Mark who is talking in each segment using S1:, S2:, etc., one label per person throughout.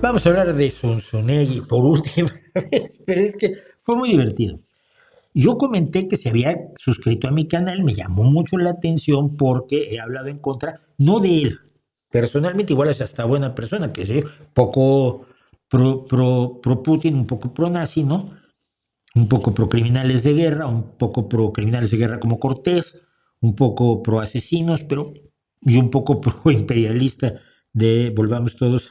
S1: Vamos a hablar de Zunzunegui por última vez, pero es que fue muy divertido. Yo comenté que se había suscrito a mi canal, me llamó mucho la atención porque he hablado en contra, no de él, personalmente igual es hasta buena persona, que es poco pro Putin, un poco pro nazi, ¿no? Un poco pro criminales de guerra, un poco pro criminales de guerra como Cortés, un poco pro asesinos, pero y un poco pro imperialista de volvamos todos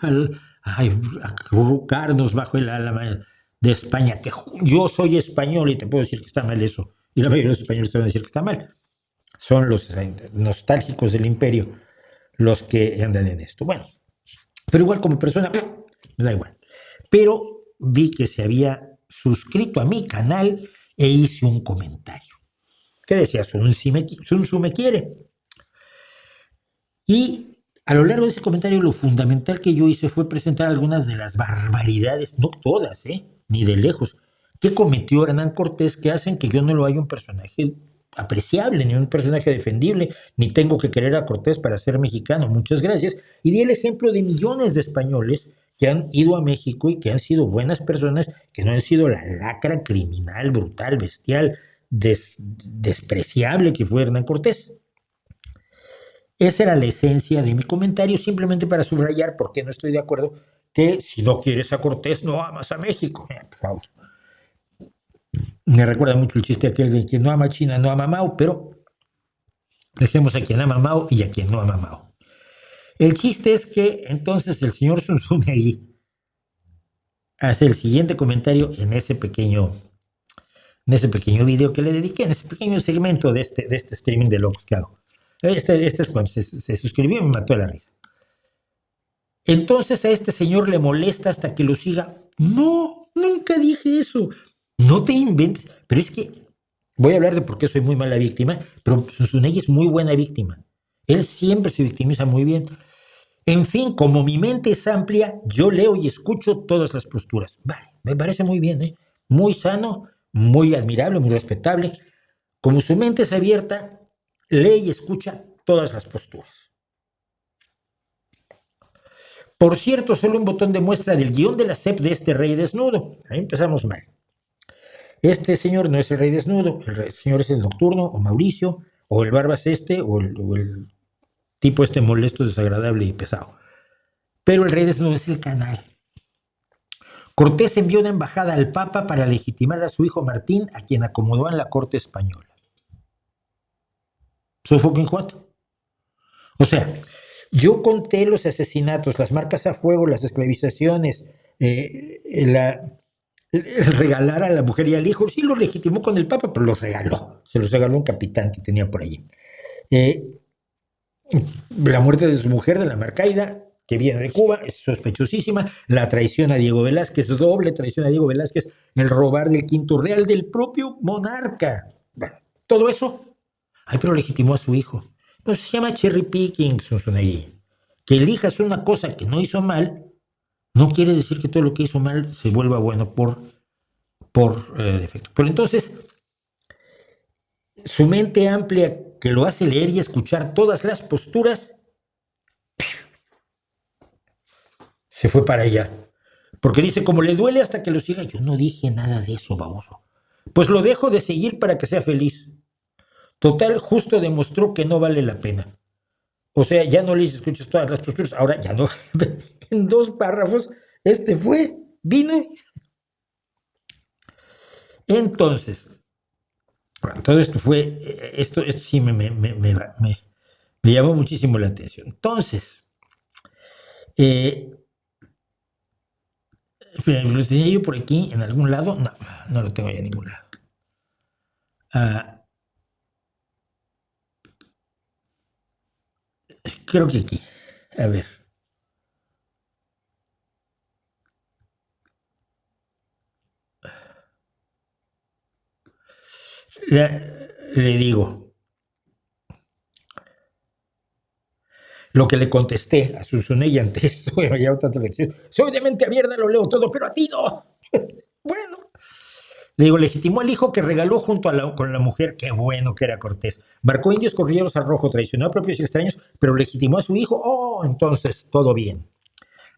S1: a acurrucarnos bajo el ala de España, que yo soy español y te puedo decir que está mal eso, y la mayoría de los españoles te van a decir que está mal. Son los nostálgicos del imperio los que andan en esto. Bueno, pero igual como persona, me da igual. Pero vi que se había suscrito a mi canal e hice un comentario. ¿Qué decía? Sun Tzu me quiere. Y a lo largo de ese comentario lo fundamental que yo hice fue presentar algunas de las barbaridades, no todas, ni de lejos, que cometió Hernán Cortés que hacen que yo no lo haya un personaje apreciable, ni un personaje defendible, ni tengo que querer a Cortés para ser mexicano, muchas gracias. Y di el ejemplo de millones de españoles que han ido a México y que han sido buenas personas, que no han sido la lacra criminal, brutal, bestial, despreciable que fue Hernán Cortés. Esa era la esencia de mi comentario, simplemente para subrayar por qué no estoy de acuerdo que si no quieres a Cortés, no amas a México. Por favor. Me recuerda mucho el chiste aquel de quien no ama a China, no ama a Mao, pero dejemos a quien ama a Mao y a quien no ama a Mao. El chiste es que entonces el señor Zunzunegui hace el siguiente comentario en ese pequeño video que le dediqué, en ese pequeño segmento de este streaming de locos que hago. Este es cuando se suscribió y me mató la risa. Entonces a este señor le molesta hasta que lo siga. No, nunca dije eso. No te inventes. Pero es que voy a hablar de por qué soy muy mala víctima, pero Zunzunegui es muy buena víctima. Él siempre se victimiza muy bien. En fin, como mi mente es amplia, yo leo y escucho todas las posturas. Vale, me parece muy bien, muy sano, muy admirable, muy respetable. Como su mente es abierta, lee y escucha todas las posturas. Por cierto, solo un botón de muestra del guión de la SEP de este rey desnudo. Ahí empezamos mal. Este señor no es el rey desnudo, el señor es el nocturno, o Mauricio, o el Barbas o el tipo molesto, desagradable y pesado. Pero el rey desnudo es el canal. Cortés envió una embajada al Papa para legitimar a su hijo Martín, a quien acomodó en la corte española. So fucking what? O sea, yo conté los asesinatos, las marcas a fuego, las esclavizaciones, el regalar a la mujer y al hijo. Sí lo legitimó con el Papa, pero los regaló. Se los regaló un capitán que tenía por allí. La muerte de su mujer, de la Marcaida, que viene de Cuba, es sospechosísima. La traición a Diego Velázquez, doble traición a Diego Velázquez, el robar del quinto real del propio monarca. Bueno, todo eso, pero legitimó a su hijo. Pues se llama cherry picking, Zunzunegui. Que elijas una cosa que no hizo mal, no quiere decir que todo lo que hizo mal se vuelva bueno por defecto. Pero entonces, su mente amplia, que lo hace leer y escuchar todas las posturas, se fue para allá. Porque dice, como le duele hasta que lo siga. Yo no dije nada de eso, baboso. Pues lo dejo de seguir para que sea feliz. Total, justo demostró que no vale la pena. O sea, ya no les escuchas todas las posturas, ahora ya no. En 2 párrafos, vino. Entonces, bueno, todo esto esto sí me llamó muchísimo la atención. Entonces, ¿lo tenía yo por aquí en algún lado? No lo tengo ya en ningún lado. Creo que aquí. A ver. Le digo. Lo que le contesté a Zunzunegui ante esto, ya otra traducción. Soy de mente abierta, lo leo todo, pero a ti no. Bueno. Le digo, legitimó al hijo que regaló junto con la mujer, qué bueno que era Cortés. Marcó indios corrilleros al rojo, traicionó a propios y extraños, pero legitimó a su hijo. Oh, entonces, todo bien.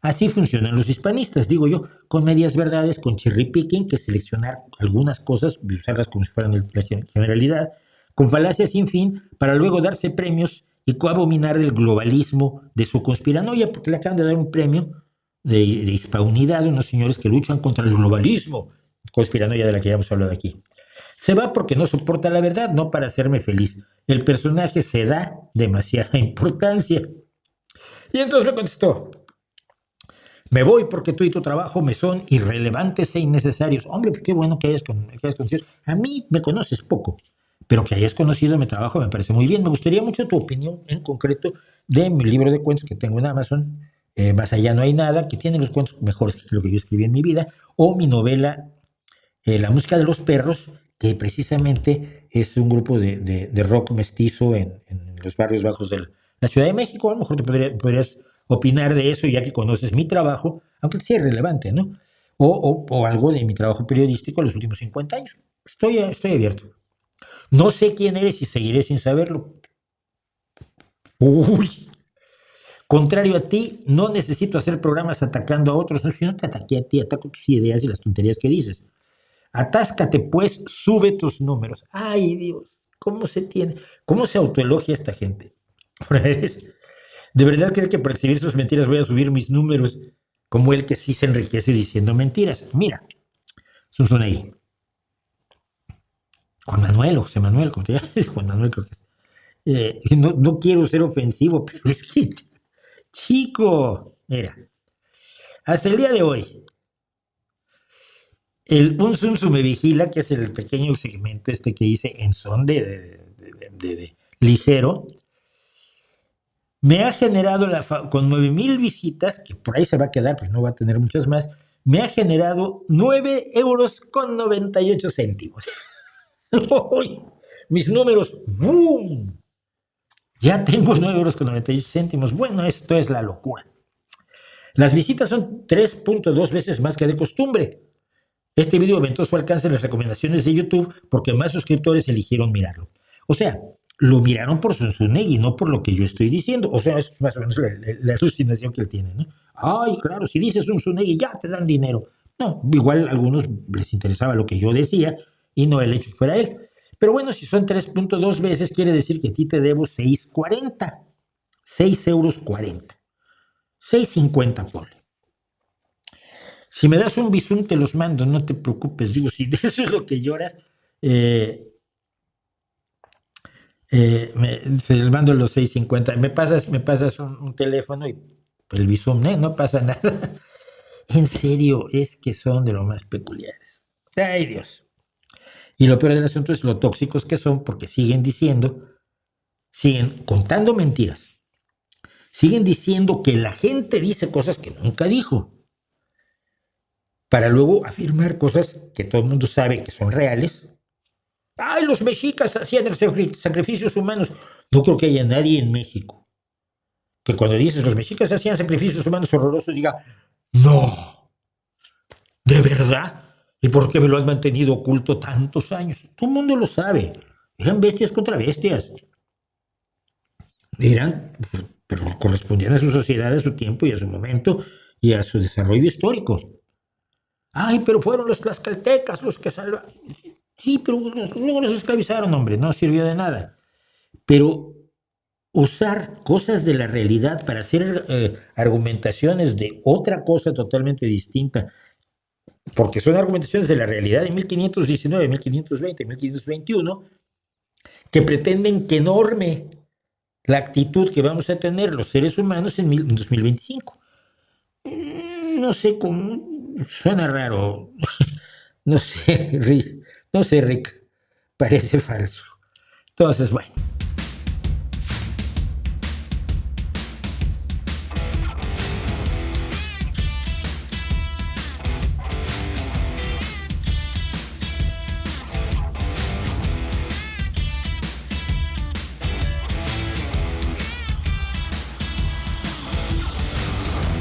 S1: Así funcionan los hispanistas, digo yo, con medias verdades, con cherry picking, que es seleccionar algunas cosas y usarlas como si fueran la generalidad, con falacias sin fin, para luego darse premios y coabominar el globalismo de su conspiranoia, porque le acaban de dar un premio de hispanidad a unos señores que luchan contra el globalismo, conspiranoia de la que ya hemos hablado aquí. Se va porque no soporta la verdad, no para hacerme feliz. El personaje se da demasiada importancia. Y entonces me contestó: me voy porque tú y tu trabajo me son irrelevantes e innecesarios. Hombre, pues qué bueno que hayas conocido. A mí me conoces poco, pero que hayas conocido mi trabajo me parece muy bien. Me gustaría mucho tu opinión en concreto de mi libro de cuentos que tengo en Amazon, Más allá no hay nada, que tiene los cuentos mejores que lo que yo escribí en mi vida, o mi novela La música de los perros, que precisamente es un grupo de rock mestizo en los barrios bajos de la Ciudad de México. A lo mejor te podrías opinar de eso ya que conoces mi trabajo, aunque sea irrelevante, ¿no? O algo de mi trabajo periodístico en los últimos 50 años. Estoy abierto. No sé quién eres y seguiré sin saberlo. Uy. Contrario a ti, no necesito hacer programas atacando a otros. No, si no te ataqué a ti, ataco tus ideas y las tonterías que dices. Atáscate, pues, sube tus números. Ay, Dios, ¿cómo se autoelogia esta gente? ¿De verdad cree que por exhibir sus mentiras voy a subir mis números como el que sí se enriquece diciendo mentiras? Mira, Zunzunegui. Juan Manuel o José Manuel, como te llamas, Juan Manuel creo que es. No quiero ser ofensivo, pero es que, chico, mira, hasta el día de hoy, un Zunzu me vigila, que es el pequeño segmento este que hice en son de ligero, me ha generado con 9,000 visitas, que por ahí se va a quedar, pues no va a tener muchas más, me ha generado 9,98 euros. Mis números, ¡boom! Ya tengo 9,98 euros. Bueno, esto es la locura. Las visitas son 3.2 veces más que de costumbre. Este video aumentó su alcance en las recomendaciones de YouTube porque más suscriptores eligieron mirarlo. O sea, lo miraron por Zunzunegui, no por lo que yo estoy diciendo. O sea, es más o menos la alucinación que él tiene, ¿no? Ay, claro, si dices Zunzunegui ya te dan dinero. No, igual a algunos les interesaba lo que yo decía y no el hecho que fuera él. Pero bueno, si son 3.2 veces, quiere decir que a ti te debo 6,40. 6,40 euros. 6,50 ponle. Si me das un bisum, te los mando, no te preocupes. Digo, si de eso es lo que lloras, se les mando los 6,50. Me pasas un teléfono y el bisum, no pasa nada. En serio, es que son de lo más peculiares. Ay, Dios. Y lo peor del asunto es lo tóxicos que son, porque siguen contando mentiras. Siguen diciendo que la gente dice cosas que nunca dijo, para luego afirmar cosas que todo el mundo sabe que son reales. ¡Ay, los mexicas hacían sacrificios humanos! No creo que haya nadie en México que cuando dices los mexicas hacían sacrificios humanos horrorosos diga, ¡no! ¿De verdad? ¿Y por qué me lo has mantenido oculto tantos años? Todo el mundo lo sabe. Eran bestias contra bestias. Pero correspondían a su sociedad, a su tiempo y a su momento y a su desarrollo histórico. Ay, pero fueron los tlaxcaltecas los que salvaron. Sí, pero luego los esclavizaron, hombre, no sirvió de nada. Pero usar cosas de la realidad para hacer argumentaciones de otra cosa totalmente distinta, porque son argumentaciones de la realidad de 1519, 1520, 1521, que pretenden que norme la actitud que vamos a tener los seres humanos en 2025. No sé cómo, suena raro. No sé, Rick, parece falso. Entonces, bueno.